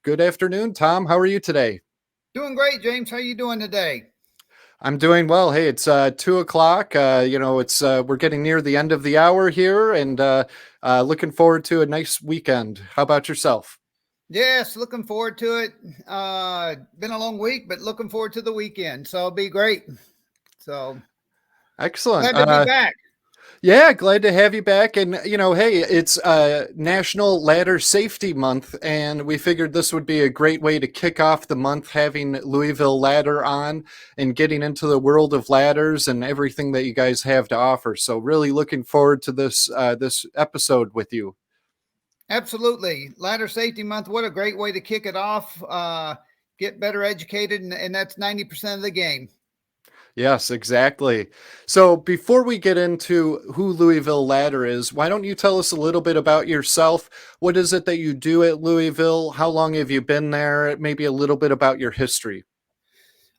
Good afternoon, Tom. How are you today? Doing great, James. How you doing today? I'm doing well. Hey, it's 2 o'clock. It's we're getting near the end of the hour here, and looking forward to a nice weekend. How about yourself? Yes, looking forward to it. Been a long week, but looking forward to the weekend. So it'll be great. So Excellent. glad to be back. Yeah, glad to have you back. And, hey, it's National Ladder Safety Month, and we figured this would be a great way to kick off the month having Louisville Ladder on and getting into the world of ladders and everything that you guys have to offer. So really looking forward to this episode with you. Absolutely. Ladder Safety Month. What a great way to kick it off. Get better educated, and that's 90% of the game. Yes, exactly. So before we get into who Louisville Ladder is, why don't you tell us a little bit about yourself? What is it that you do at Louisville? How long have you been there? Maybe a little bit about your history.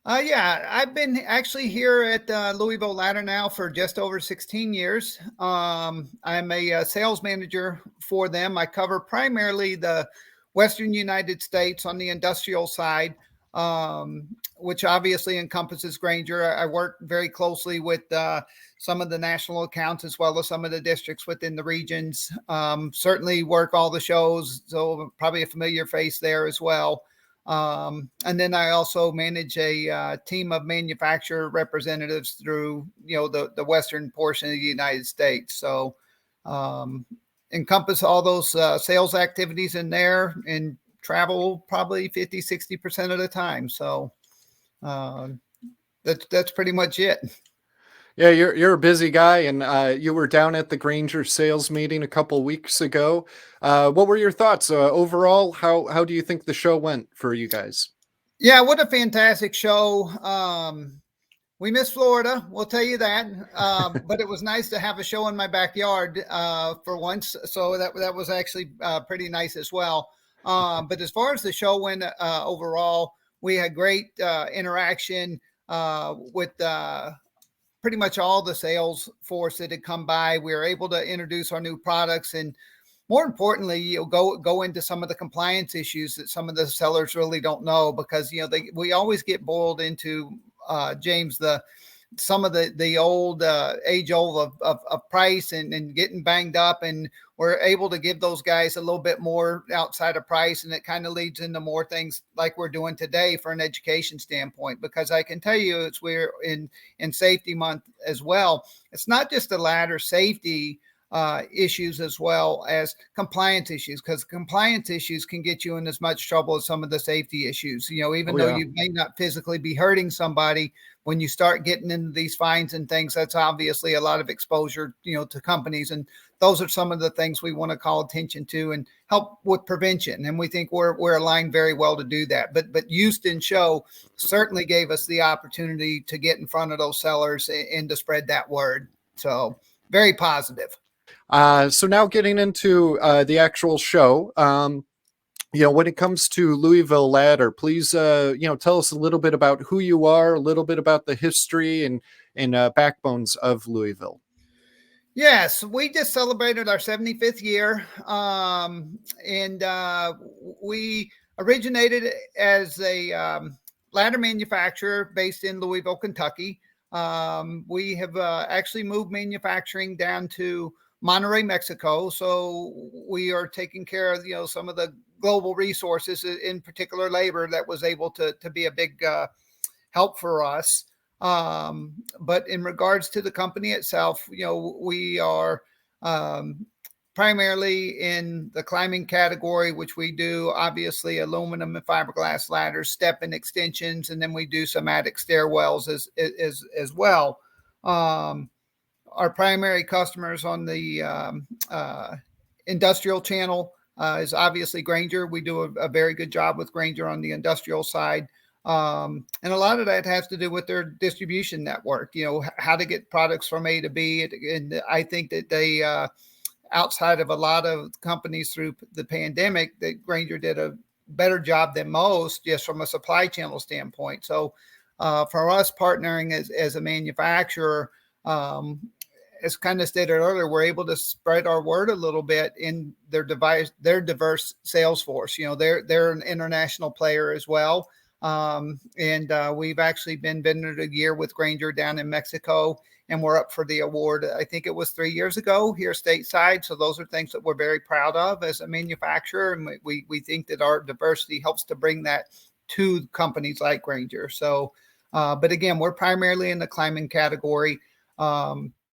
Yeah, I've been actually here at Louisville Ladder now for just over 16 years. I'm a sales manager for them. I cover primarily the Western United States on the industrial side, which obviously encompasses Granger. I work very closely with some of the national accounts as well as some of the districts within the regions. Certainly work all the shows, so probably a familiar face there as well. And then I also manage a team of manufacturer representatives through, the western portion of the United States. So encompass all those sales activities in there and travel probably 50-60% of the time. So that's pretty much it. Yeah, you're a busy guy, and you were down at the Granger sales meeting a couple weeks ago. What were your thoughts overall? How do you think the show went for you guys? Yeah, what a fantastic show. We miss Florida, we'll tell you that. But it was nice to have a show in my backyard for once. So that was actually pretty nice as well. But as far as the show went overall, we had great interaction with pretty much all the sales force that had come by. We were able to introduce our new products, and more importantly, go into some of the compliance issues that some of the sellers really don't know, because we always get boiled into James, some of the old age old of price and getting banged up, and we're able to give those guys a little bit more outside of price, and it kind of leads into more things like we're doing today for an education standpoint. Because I can tell you, we're in safety month as well. It's not just the ladder safety issues as well as compliance issues, because compliance issues can get you in as much trouble as some of the safety issues. Even though you may not physically be hurting somebody, when you start getting into these fines and things, that's obviously a lot of exposure, to companies. And those are some of the things we want to call attention to and help with prevention. And we think we're aligned very well to do that. But Houston show certainly gave us the opportunity to get in front of those sellers and to spread that word. So very positive. So now getting into the actual show. When it comes to Louisville Ladder, please, tell us a little bit about who you are, a little bit about the history and backbones of Louisville. Yes, we just celebrated our 75th year. And we originated as a ladder manufacturer based in Louisville, Kentucky. We have actually moved manufacturing down to Monterrey, Mexico. So we are taking care of, some of the global resources, in particular labor, that was able to be a big help for us. But in regards to the company itself, we are primarily in the climbing category, which we do obviously aluminum and fiberglass ladders, step-in extensions, and then we do some attic stairwells as well. Our primary customers on the industrial channel is obviously Granger. We do a very good job with Granger on the industrial side. And a lot of that has to do with their distribution network, how to get products from A to B. And I think that they, outside of a lot of companies through the pandemic, that Granger did a better job than most, just from a supply channel standpoint. So for us partnering as a manufacturer, as kind of stated earlier, we're able to spread our word a little bit in their diverse sales force. They're an international player as well. And we've actually been vendor of the year with Grainger down in Mexico, and we're up for the award. I think it was 3 years ago here stateside. So those are things that we're very proud of as a manufacturer. And we think that our diversity helps to bring that to companies like Grainger. So, but again, we're primarily in the climbing category.